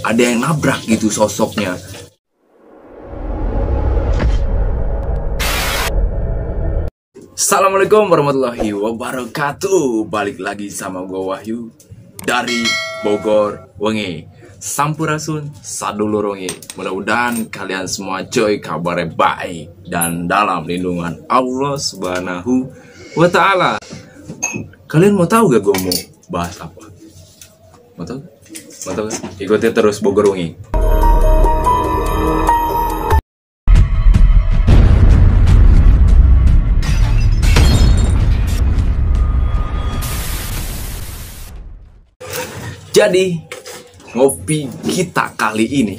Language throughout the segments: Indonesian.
ada yang nabrak gitu sosoknya. Assalamualaikum warahmatullahi wabarakatuh. Balik lagi sama gue Wahyu dari Bogor Wengi. Sampurasun sadulur wengi. Mudah-mudahan kalian semua coy kabarnya baik dan dalam lindungan Allah Subhanahu wa ta'ala. Kalian mau tahu gak gue mau bahas apa? Mau tahu? Mau tahu? Ikuti terus Bogor Wengi. Jadi ngopi kita kali ini,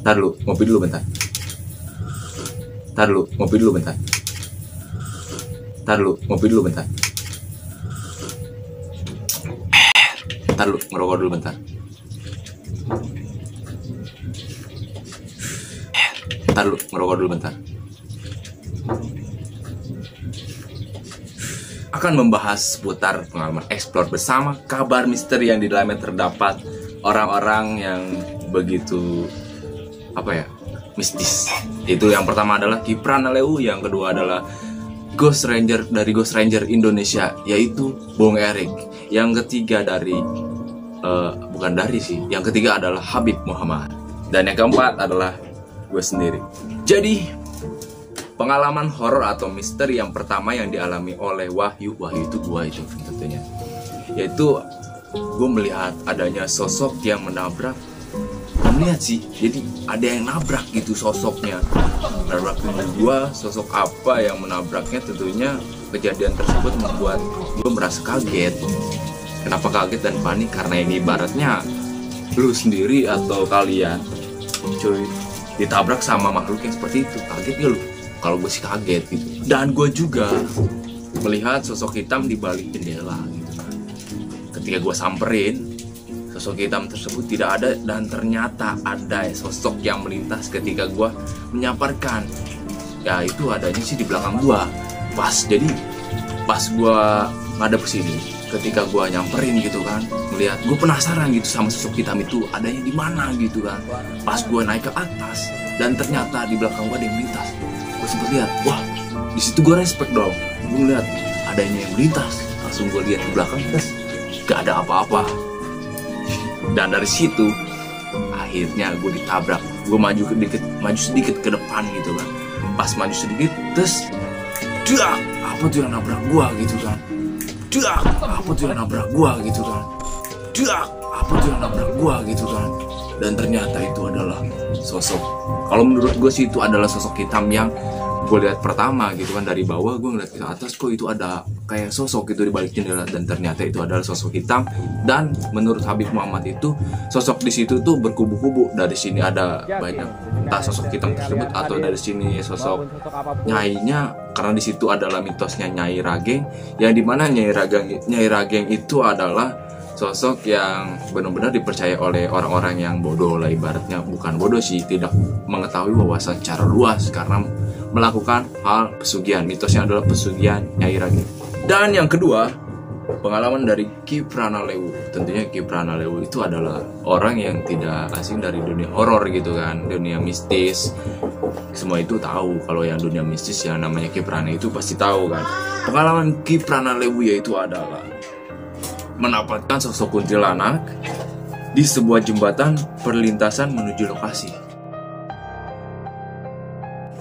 tar dulu, ngopi dulu bentar. Tar dulu, ngopi dulu bentar. Tar dulu, ngopi dulu bentar. Tar dulu, ngerokok dulu bentar. Tar dulu, ngerokok dulu bentar. Akan membahas seputar pengalaman explore bersama kabar misteri yang di dalamnya terdapat orang-orang yang begitu mistis. Itu yang pertama adalah Kipranaleu, yang kedua adalah Ghost Ranger dari Ghost Ranger Indonesia yaitu Bung Erik, yang ketiga dari yang ketiga adalah Habib Muhammad, dan yang keempat adalah gue sendiri. Jadi pengalaman horor atau misteri yang pertama yang dialami oleh Wahyu itu gua itu tentunya, yaitu gue melihat adanya sosok yang menabrak. Melihat sih, jadi ada yang nabrak gitu sosoknya, nabrak gua. Sosok apa yang menabraknya? Tentunya kejadian tersebut membuat gue merasa kaget. Kenapa kaget dan panik? Karena ini ibaratnya lu sendiri atau kalian cuy ditabrak sama makhluk yang seperti itu. Kaget gak lu? Kalau gue sih kaget gitu. Dan gue juga melihat sosok hitam di balik jendela gitu kan. Ketika gue samperin, sosok hitam tersebut tidak ada, dan ternyata ada sosok yang melintas ketika gue menyaparkan. Ya itu adanya sih di belakang gue. Pas gue ngadep sini, ketika gue nyamperin gitu kan, melihat, gue penasaran gitu sama sosok hitam itu adanya di mana gitu kan. Pas gue naik ke atas, dan ternyata di belakang gue ada yang melintas. Gue sempat lihat, wah, di situ gue respect dong. Gue ngeliat adanya yang melintas, langsung gue lihat di belakang, terus gak ada apa-apa. Dan dari situ akhirnya gue ditabrak. Gue maju sedikit ke depan gitu kan. Pas maju sedikit, terus dak, apa tuh yang nabrak gue gitu kan. Dak, apa tuh yang nabrak gue gitu kan. Dak, apa tuh yang nabrak gue gitu kan. Dan ternyata itu adalah sosok, kalau menurut gue sih itu adalah sosok hitam yang gue lihat pertama gitu kan. Dari bawah gue ngeliat ke atas, kok itu ada kayak sosok gitu di balik jendela, dan ternyata itu adalah sosok hitam. Dan menurut Habib Muhammad itu sosok di situ tuh berkubu-kubu. Dari sini ada banyak entah sosok hitam tersebut, atau dari sini sosok nyainya, karena di situ adalah mitosnya Nyai Rageng, yang dimana Nyai Rageng itu adalah sosok yang benar-benar dipercaya oleh orang-orang yang bodoh lah, ibaratnya bukan bodoh sih, tidak mengetahui wawasan secara luas karena melakukan hal pesugihan. Mitosnya adalah pesugihan Nyai Rageng. Dan yang kedua, pengalaman dari Kipranaleu. Tentunya Kipranaleu itu adalah orang yang tidak asing dari dunia horor gitu kan, dunia mistis. Semua itu tahu kalau yang dunia mistis yang namanya Kipranaleu itu pasti tahu kan. Pengalaman Kipranaleu yaitu adalah mendapatkan sosok kuntilanak di sebuah jembatan perlintasan menuju lokasi.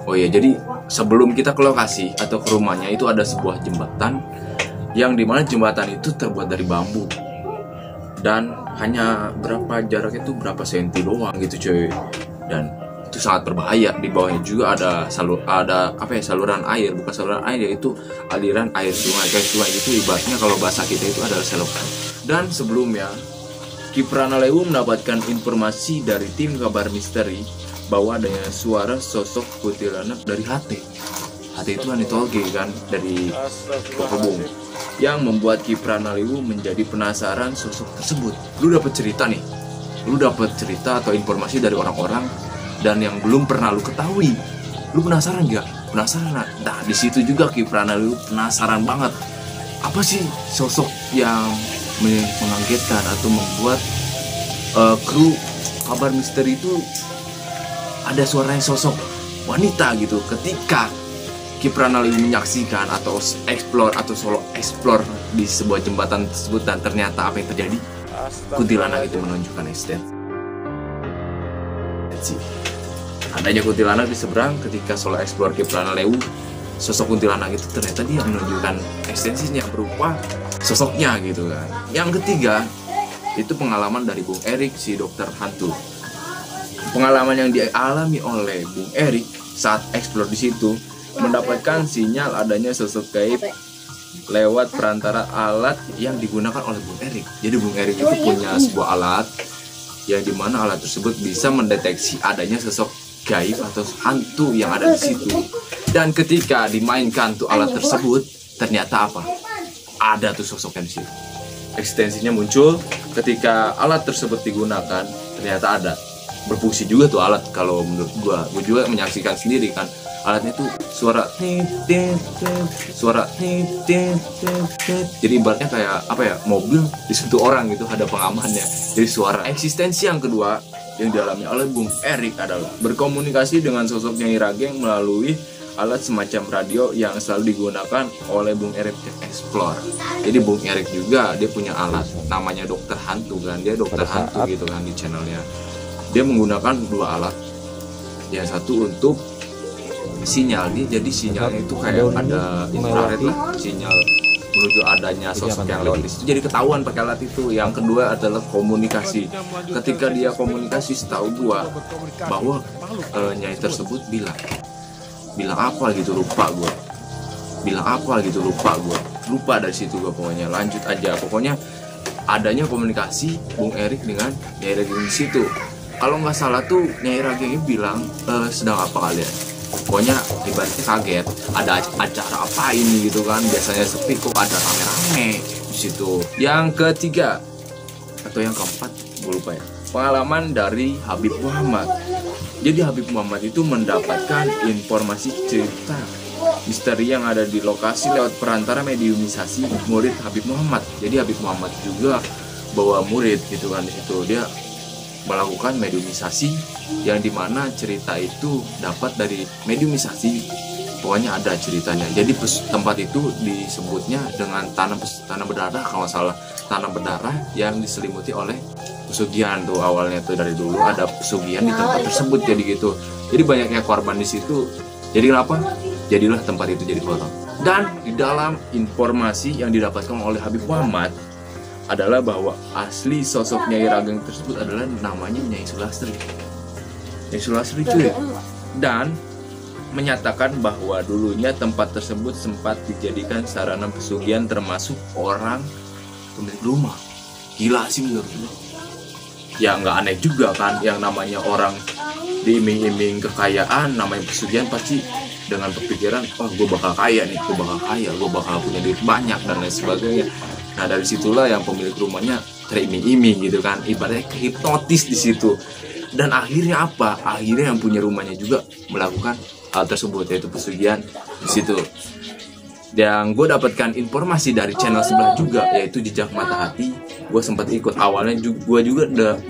Oh ya, jadi sebelum kita ke lokasi atau ke rumahnya itu ada sebuah jembatan, yang dimana jembatan itu terbuat dari bambu, dan hanya jaraknya itu berapa senti doang gitu cuy. Dan itu sangat berbahaya. Di bawahnya juga ada saluran air, bukan saluran air, yaitu aliran air sungai. Kayak sungai itu ibaratnya kalau bahasa kita itu adalah selokan. Dan sebelumnya Kipranaleu mendapatkan informasi dari tim kabar misteri bahwa adanya suara sosok kuntilanak dari HT itu Anitolge kan, dari Pokebong, yang membuat Kipranaleu menjadi penasaran sosok tersebut. Lu dapat cerita atau informasi dari orang-orang dan yang belum pernah lu ketahui. Lu penasaran gak? Penasaran. Nah, di situ juga Kipranaleu penasaran banget. Apa sih sosok yang mengagetkan atau membuat kru kabar misteri itu ada suaranya sosok wanita gitu. Ketika Kiprana lagi menyaksikan atau explore atau solo explore di sebuah jembatan tersebut, dan ternyata apa yang terjadi? Kuntilanak itu menunjukkan eksistensi. Adanya kuntilanak di seberang. Ketika solo explore Kiprana Lewu, sosok kuntilanak itu ternyata dia menunjukkan eksistensinya berupa sosoknya gitu kan. Yang ketiga itu pengalaman dari Bung Erik, si dokter hantu. Pengalaman yang dialami oleh Bung Erik saat explore di situ, mendapatkan sinyal adanya sosok gaib lewat perantara alat yang digunakan oleh Bung Erik. Jadi Bung Erik itu punya sebuah alat yang dimana alat tersebut bisa mendeteksi adanya sosok gaib atau hantu yang ada di situ. Dan ketika dimainkan tuh alat tersebut, ternyata apa? Ada tuh sosoknya di situ. Eksistensinya muncul ketika alat tersebut digunakan, ternyata ada. Berfungsi juga tuh alat kalau menurut gua juga menyaksikan sendiri kan. Alatnya tuh suara suara. Jadi ibaratnya kayak apa ya, mobil disentuh orang gitu, ada pengamannya. Jadi suara. Eksistensi yang kedua yang dialami oleh Bung Erik adalah berkomunikasi dengan sosok Nyai Rageng melalui alat semacam radio yang selalu digunakan oleh Bung Erik Explore. Jadi Bung Erik juga dia punya alat namanya dokter hantu kan. Dia dokter hantu gitu kan di channelnya. Dia menggunakan dua alat. Yang satu untuk sinyal, dia jadi sinyalnya itu kayak ada infrared lah, sinyal menuju adanya sosok yang lewat di situ. Jadi ketahuan pakai alat itu. Yang kedua adalah komunikasi. Ketika dia komunikasi, setahu gua bahwa Nyai tersebut bilang apa gitu, lupa gua. Lupa dari situ gua pokoknya. Lanjut aja. Pokoknya adanya komunikasi Bung Erik dengan Nyai Rageng di situ. Kalau nggak salah tuh Nyai Rageng bilang sedang apa kalian? Pokoknya ibaratnya kaget, ada acara apa ini gitu kan. Biasanya sepi, kok ada rame-rame di situ. Yang ketiga atau yang keempat, gue lupa ya. Pengalaman dari Habib Muhammad. Jadi Habib Muhammad itu mendapatkan informasi cerita misteri yang ada di lokasi lewat perantara mediumisasi murid Habib Muhammad. Jadi Habib Muhammad juga bawa murid gitu kan di situ. Dia melakukan mediumisasi yang dimana cerita itu dapat dari mediumisasi. Pokoknya ada ceritanya. Jadi tempat itu disebutnya dengan tanah berdarah, kalau nggak salah, tanah berdarah yang diselimuti oleh pesugihan tuh. Awalnya tuh dari dulu ada pesugihan di tempat tersebut, jadi gitu. Jadi banyaknya korban di situ. Jadi apa? Jadilah tempat itu jadi kotor. Dan di dalam informasi yang didapatkan oleh Habib Muhammad adalah bahwa asli sosok Nyai Rageng tersebut adalah namanya Nyai Sulastri. Nyai Sulastri cuy. Dan menyatakan bahwa dulunya tempat tersebut sempat dijadikan sarana pesugihan termasuk orang pemilik rumah. Gila sih menurut gue. Ya nggak aneh juga kan, yang namanya orang diiming-iming kekayaan, namanya pesugihan pasti dengan berpikiran, oh gue bakal kaya nih, gue bakal punya duit banyak dan lain sebagainya. Nah dari situlah yang pemilik rumahnya teriming-iming gitu kan, ibaratnya kehipnotis di situ. Dan akhirnya apa? Akhirnya yang punya rumahnya juga melakukan hal tersebut, yaitu pesugihan di situ. Yang gue dapatkan informasi dari channel sebelah juga, yaitu Jejak Mata Hati. Gue sempat ikut awalnya, gue juga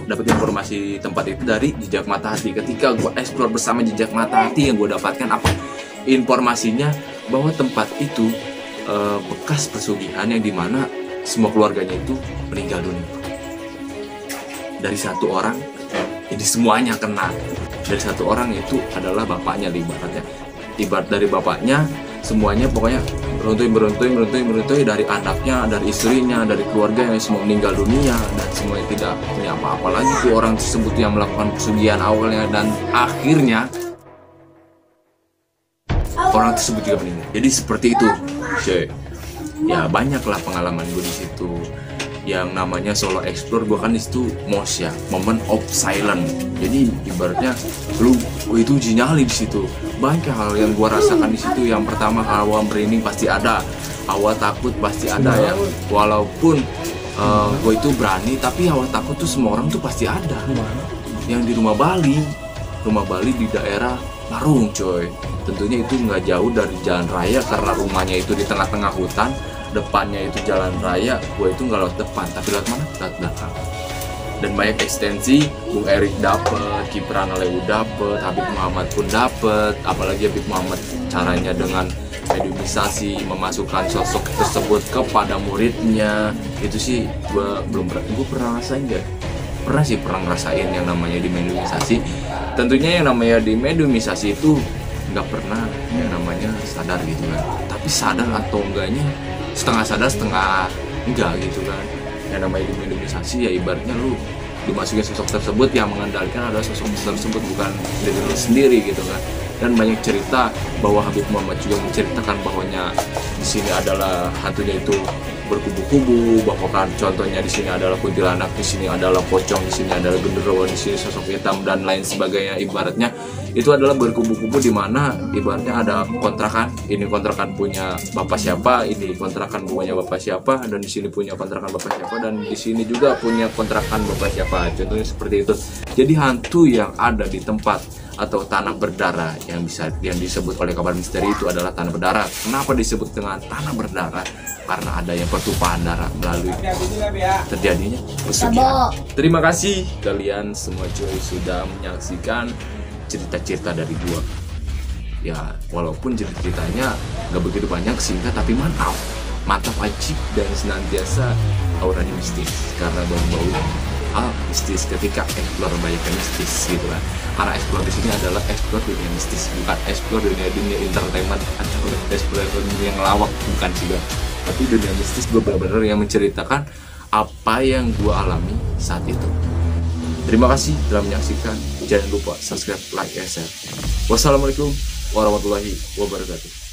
dapat informasi tempat itu dari Jejak Mata Hati. Ketika gue explore bersama Jejak Mata Hati, yang gue dapatkan apa? Informasinya bahwa tempat itu bekas pesugihan yang dimana semua keluarganya itu meninggal dunia. Dari satu orang, jadi semuanya kena. Dari satu orang itu adalah bapaknya, ibarat dari bapaknya, semuanya pokoknya beruntung dari anaknya, dari istrinya, dari keluarga yang semua meninggal dunia, dan semuanya tidak punya apa-apa lagi tuh orang tersebut yang melakukan pesugihan awalnya, dan akhirnya orang tersebut juga meninggal. Jadi seperti itu, cuy. Ya banyaklah pengalaman gue di situ. Yang namanya solo explore, gue kan di situ MOS ya, moment of silence. Jadi ibaratnya lu itu uji nyali di situ. Banyak hal yang gue rasakan di situ. Yang pertama, hawa merinding pasti ada, hawa takut pasti ada ya. Walaupun gue itu berani, tapi hawa takut tuh semua orang tuh pasti ada. Yang di rumah Bali di daerah Parung coy. Tentunya itu nggak jauh dari jalan raya, karena rumahnya itu di tengah-tengah hutan, depannya itu jalan raya. Gue itu nggak lewat depan, tapi lewat mana? Lewat belakang. dan banyak ekstensi. Bung Erik dapet, Kipran Aleu dapet, Habib Muhammad pun dapet. Apalagi Habib Muhammad caranya dengan mediumisasi memasukkan sosok tersebut kepada muridnya, itu sih gue pernah rasain nggak? Pernah sih, pernah ngerasain yang namanya dimediumisasi. Tentunya yang namanya dimediumisasi itu nggak pernah yang namanya sadar gitu kan, tapi sadar atau enggaknya setengah sadar setengah enggak gitu kan. Yang namanya dimediumisasi ya ibaratnya lu dimasukin sosok tersebut, yang mengendalikan adalah sosok tersebut, bukan diri lu sendiri gitu kan. Dan banyak cerita bahwa Habib Muhammad juga menceritakan bahwanya di sini adalah hantunya itu berkubu-kubu, bahwa kan contohnya di sini adalah kuntilanak, di sini adalah pocong, di sini adalah genderuwo, di sini sosok hitam dan lain sebagainya. Ibaratnya itu adalah berkubu-kubu, di mana ibaratnya ada kontrakan, ini kontrakan punya bapak siapa, ini kontrakan punya bapak siapa, dan di sini punya kontrakan bapak siapa, dan di sini juga punya kontrakan bapak siapa. Contohnya seperti itu. Jadi hantu yang ada di tempat atau tanah berdarah yang disebut oleh kabar misteri itu adalah tanah berdarah. Kenapa disebut dengan tanah berdarah? Karena ada yang pertumpahan darah melalui terjadinya pesugihan. Terima kasih kalian semua cuy sudah menyaksikan cerita-cerita dari gua. Ya walaupun ceritanya nggak begitu banyak, singkat tapi mantap ajib dan senantiasa auranya mistis karena bau-bau mistis ketika explore banyak mistis gitu kan. Karena explore di sini adalah explore dunia mistis, bukan explore dunia entertainment atau explore dunia ngelawak, bukan juga. Tapi dunia mistis gue benar-benar yang menceritakan apa yang gue alami saat itu. Terima kasih telah menyaksikan. Jangan lupa subscribe, like, and share. Wassalamualaikum warahmatullahi wabarakatuh.